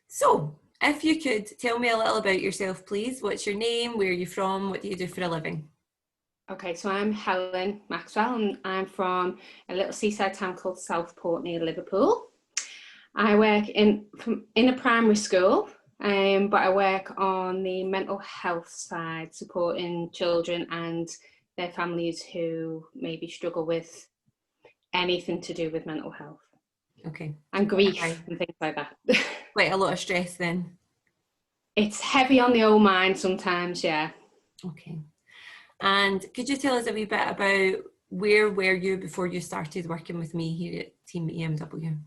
So, if you could tell me a little about yourself, please. What's your name? Where are you from? What do you do for a living? Okay, so I'm Helen Maxwell and I'm from a little seaside town called Southport near Liverpool. I work in a primary school, but I work on the mental health side, supporting children and their families who maybe struggle with anything to do with mental health. Okay. And grief and things like that. Quite a lot of stress then. It's heavy on the old mind sometimes, yeah. Okay. And could you tell us a wee bit about where were you before you started working with me here at Team EMW?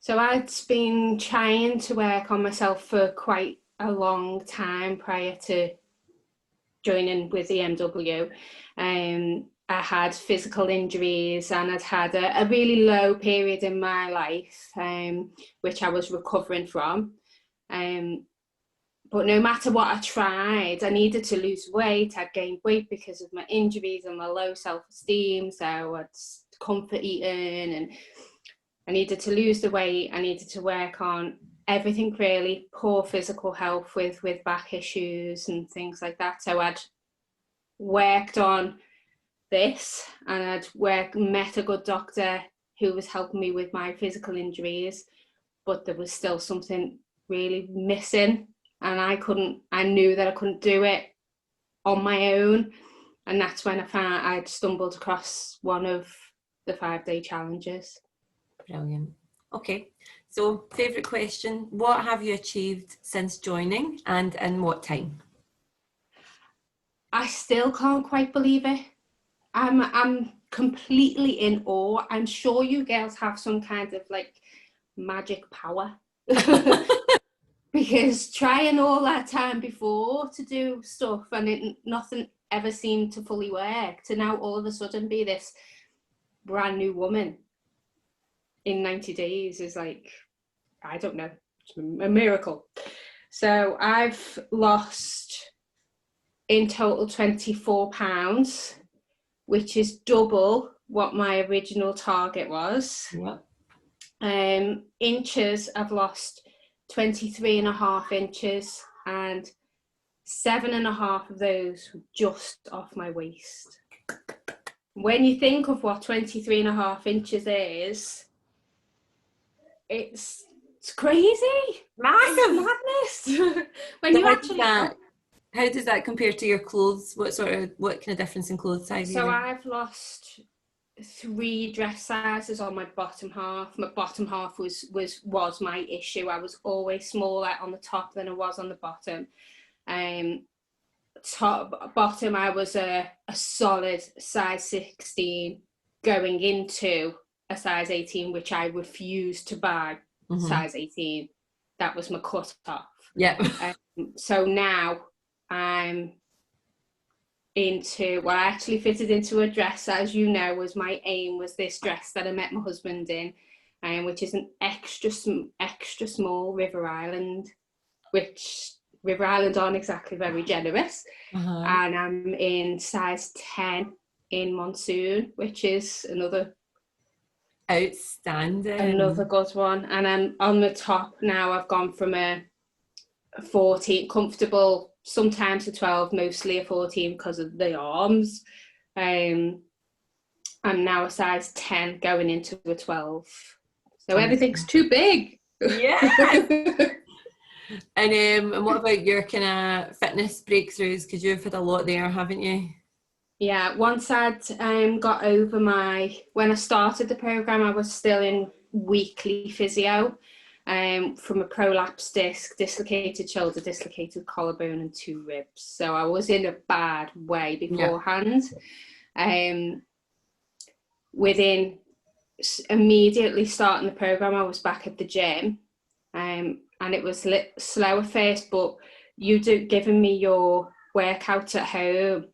So I'd been trying to work on myself for quite a long time prior to joining with EMW. I had physical injuries and I'd had a really low period in my life, which I was recovering from. But no matter what I tried, I needed to lose weight. I'd gained weight because of my injuries and my low self-esteem. So I'd comfort eating and I needed to lose the weight. I needed to work on everything really, poor physical health with back issues and things like that. So I'd worked on this and I'd met a good doctor who was helping me with my physical injuries, but there was still something really missing. And I knew that I couldn't do it on my own. And that's when I found I'd stumbled across one of the 5-day challenges. Brilliant. Okay. So, favourite question, what have you achieved since joining and in what time? I still can't quite believe it. I'm completely in awe. I'm sure you girls have some kind of like magic power. Because trying all that time before to do stuff and nothing ever seemed to fully work, to now all of a sudden be this brand new woman in 90 days is like, I don't know, it's a miracle. So I've lost in total 24 pounds, which is double what my original target was. Yep. Inches, I've lost 23.5 inches and 7.5 of those were just off my waist. When you think of what 23.5 inches is, it's crazy. Massive. It's madness. When So you actually how does that compare to your clothes? What kind of difference in clothes size? So I've lost 3 dress sizes on my bottom half. My bottom half was my issue. I was always smaller on the top than I was on the bottom. Bottom, I was a solid size 16 going into a size 18, which I refused to buy. Size 18. That was my cut off. Yeah. So now I'm into, well, I actually fitted into a dress, as you know, was my aim, was this dress that I met my husband in, which is an extra small River Island, which River Island aren't exactly very generous. And I'm in size 10 in Monsoon, which is another good one. And I'm on the top now. I've gone from a 14 comfortable, sometimes a 12, mostly a 14 because of the arms. I'm now a size 10 going into a 12. So everything's too big. Yeah. And what about your kind of fitness breakthroughs? Because you've had a lot there, haven't you? Yeah, once I'd got over when I started the programme, I was still in weekly physio from a prolapse disc, dislocated shoulder, dislocated collarbone and 2 ribs. So I was in a bad way beforehand. Yeah. Within immediately starting the programme, I was back at the gym. And it was slow at first, but giving me your workout at home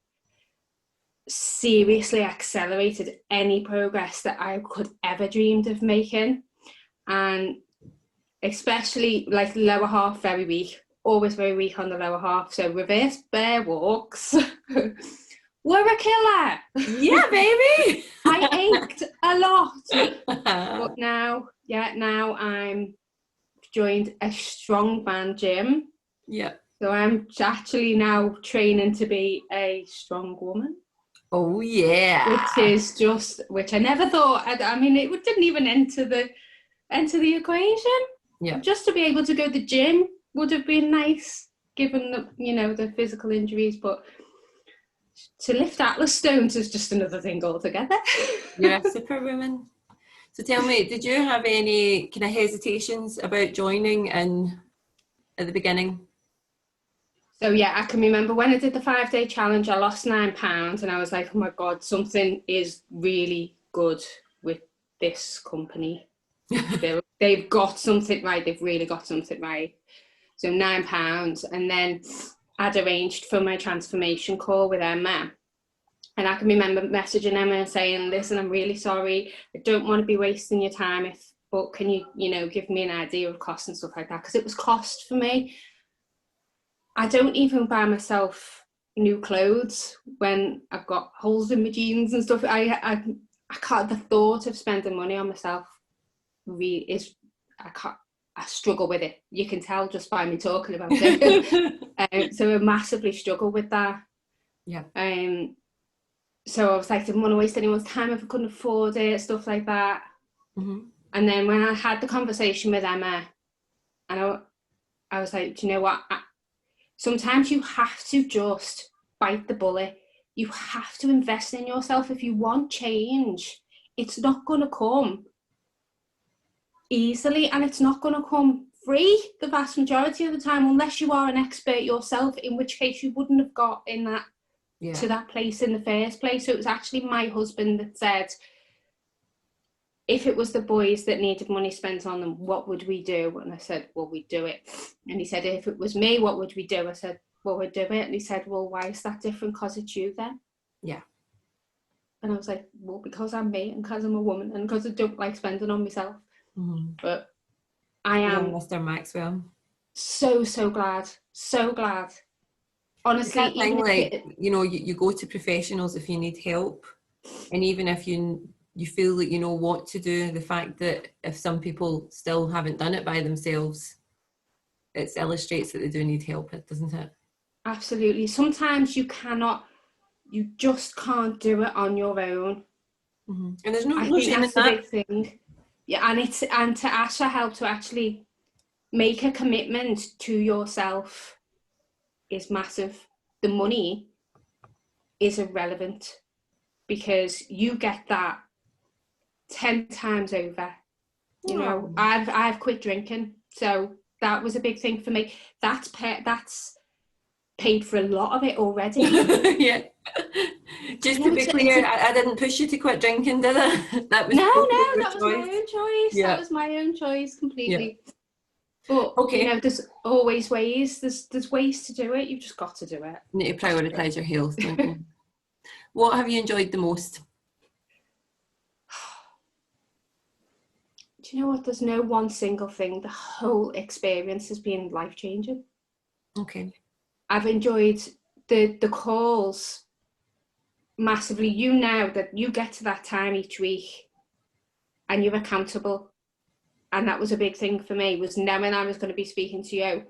seriously accelerated any progress that I could ever dreamed of making. And especially like lower half, very weak, always very weak on the lower half. So reverse bear walks were a killer. Yeah, baby. I ached a lot. But now I'm joined a strongman gym. Yeah. So I'm actually now training to be a strong woman. Oh yeah. Which I never thought. I mean, it didn't even enter the equation. Yeah. Just to be able to go to the gym would have been nice, given the physical injuries. But to lift Atlas stones is just another thing altogether. You're a superwoman. So tell me, did you have any kind of hesitations about joining in at the beginning? So yeah, I can remember when I did the 5-day challenge, I lost 9 pounds and I was like, oh my God, something is really good with this company. They've got something right. They've really got something right. So 9 pounds. And then I'd arranged for my transformation call with Emma. And I can remember messaging Emma and saying, listen, I'm really sorry. I don't want to be wasting your time, but can you, give me an idea of cost and stuff like that? Because it was cost for me. I don't even buy myself new clothes when I've got holes in my jeans and stuff. I can't, the thought of spending money on myself I struggle with it. You can tell just by me talking about it. So I massively struggle with that. Yeah. So I was like, I didn't want to waste anyone's time if I couldn't afford it, stuff like that. Mm-hmm. And then when I had the conversation with Emma, and I was like, do you know what? Sometimes you have to just bite the bullet. You have to invest in yourself. If you want change, it's not going to come easily, and it's not going to come free the vast majority of the time, unless you are an expert yourself, in which case you wouldn't have got in that to that place in the first place. So it was actually my husband that said, if it was the boys that needed money spent on them, what would we do? And I said, well, we'd do it. And he said, if it was me, what would we do? I said, well, we'd do it. And he said, well, why is that different? Because it's you then. Yeah. And I was like, well, because I'm me and because I'm a woman and because I don't like spending on myself. Mm-hmm. But I am Mr. Maxwell. so glad. So glad. Honestly, that thing, like, you go to professionals if you need help. And even if you feel that you know what to do, the fact that if some people still haven't done it by themselves, it illustrates that they do need help, doesn't it? Absolutely. Sometimes you just can't do it on your own. Mm-hmm. And there's no I think shame that's in the that. big thing. Yeah, and to ask for help, to actually make a commitment to yourself is massive. The money is irrelevant because you get that 10 times over. I've quit drinking, so that was a big thing for me. That's paid for a lot of it already. Yeah. Just to be clear, I didn't push you to quit drinking, did I? That was that was my own choice. Yeah. That was my own choice completely. Yeah. But okay. There's always ways. There's ways to do it. You've just got to do it. You need to prioritise your health, don't you? What have you enjoyed the most? Do you know what? There's no one single thing. The whole experience has been life-changing. Okay. I've enjoyed the calls massively. You know that you get to that time each week and you're accountable. And that was a big thing for me, was knowing I was going to be speaking to you.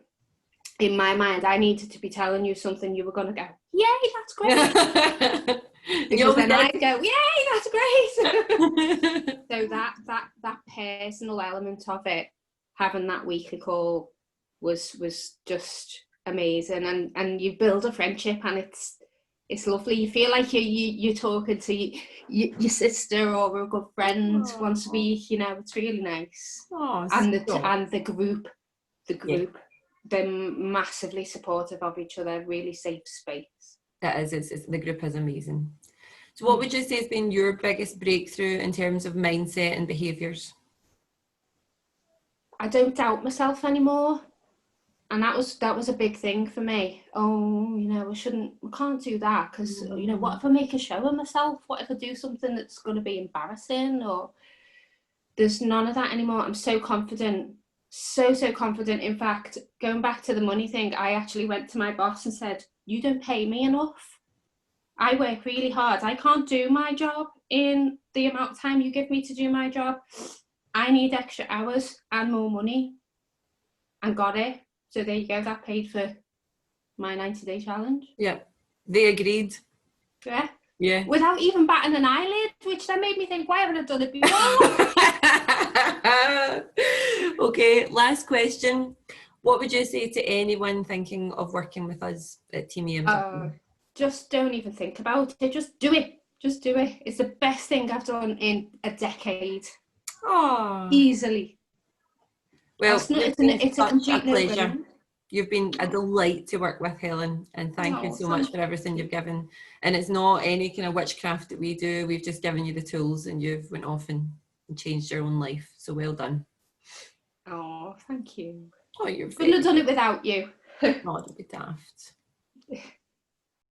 In my mind, I needed to be telling you something, you were going to go, yay, that's great. Because then I'd go, yay, that's great. So that personal element of it, having that weekly call was just amazing. And you build a friendship and it's lovely. You feel like you're talking to your sister or a good friend once a week. It's really nice. And the group, they're massively supportive of each other. Really safe space. That is. The group is amazing. So, what would you say has been your biggest breakthrough in terms of mindset and behaviours? I don't doubt myself anymore. And that was a big thing for me. I can't do that because, what if I make a show of myself? What if I do something that's going to be embarrassing? Or there's none of that anymore. I'm so confident, so confident. In fact, going back to the money thing, I actually went to my boss and said, you don't pay me enough. I work really hard. I can't do my job in the amount of time you give me to do my job. I need extra hours and more money. and got it. So there you go, that paid for my 90-day challenge. Yeah, they agreed. Yeah. Yeah. Without even batting an eyelid, which then made me think, why haven't I done it before? Okay, last question. What would you say to anyone thinking of working with us at Team EMW? Just don't even think about it. Just do it. Just do it. It's the best thing I've done in a decade. Oh, Easily. well, It's a complete pleasure. no-brainer. You've been a delight to work with, Helen, and thank you so much for everything you've given. And it's not any kind of witchcraft that we do. We've just given you the tools, and you've went off and changed your own life. So well done. Oh, thank you. Oh, you're Couldn't have done it without you. not a bit daft.